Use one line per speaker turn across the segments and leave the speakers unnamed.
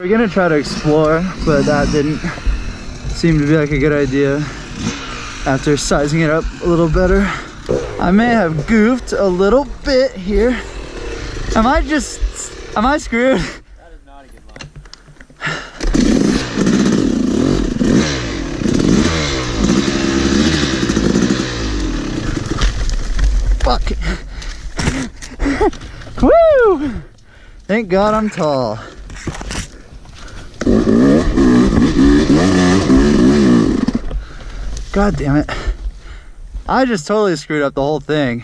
We're gonna try to explore, but that didn't seem to be like a good idea after sizing it up a little better. I may have goofed a little bit here. Am I screwed?
That is not a good line.
Fuck. Woo! Thank God I'm tall. God damn it. I just totally screwed up the whole thing.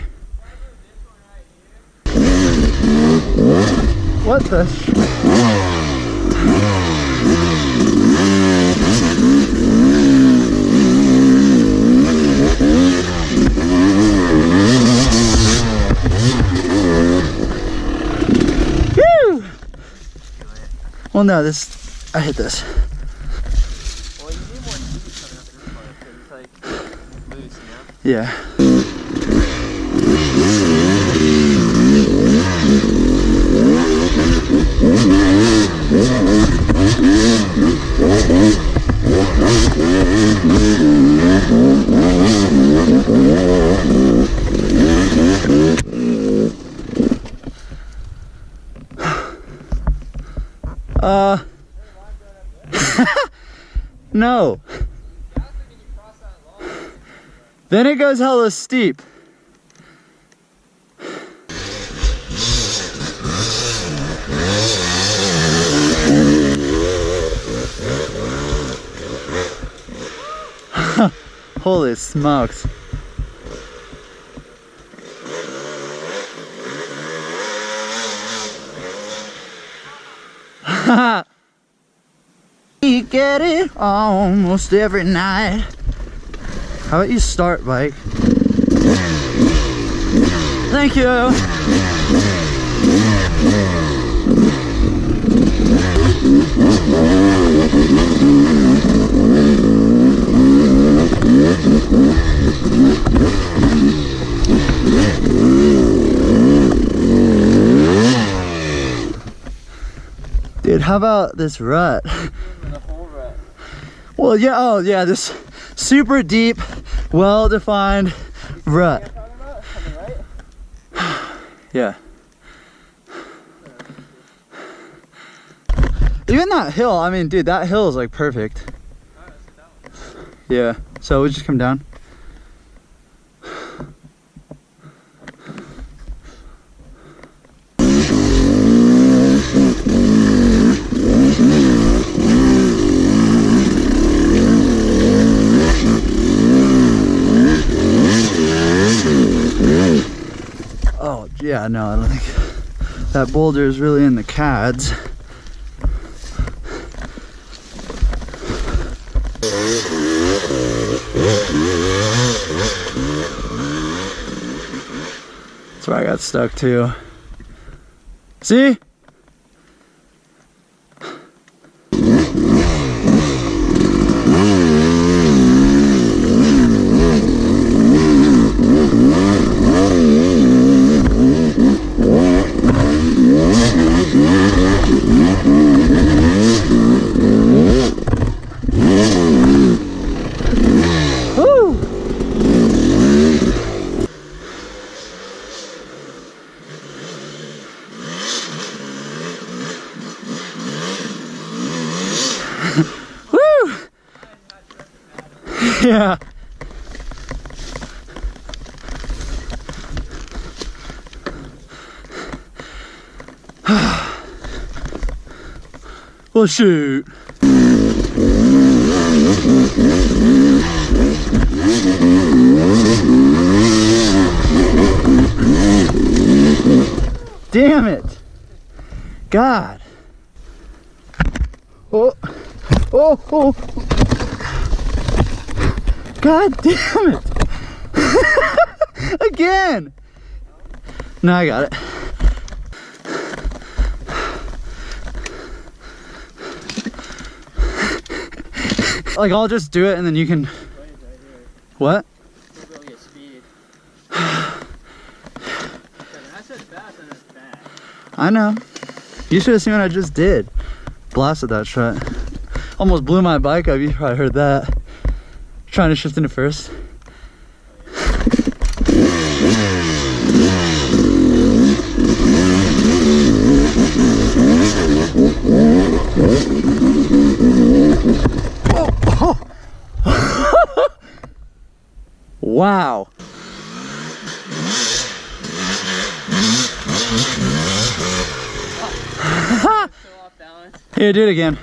What the Woo! Well, no, I hit this.
Well, you need more speed coming up in this part because it's like loose, you know?
Yeah. No. Then it goes hella steep. Holy smokes. You get it almost every night. How about you start, bike? Thank you. Dude, how about this rut?
The whole rut.
Well, yeah, oh yeah, this super deep, well-defined rut.
You know what I'm talking about? Coming right?
Yeah. Even that hill, I mean, dude, that hill is like perfect.
Alright, let's get that one.
Yeah, so we just come down. Oh, yeah, no, I don't think that boulder is really in the CADs. That's where I got stuck too. See? Woo! Yeah. Well, shoot. Damn it. God. Oh. Oh, oh. God damn it. Again. No, I got it. Like, I'll just do it and then you can... What?
We'll go get speed. I said fast and it's bad.
I know. You should have seen what I just did. Blasted that shot. Almost blew my bike up. You probably heard that. Trying to shift into first. Oh, oh. Wow. Here, do it again.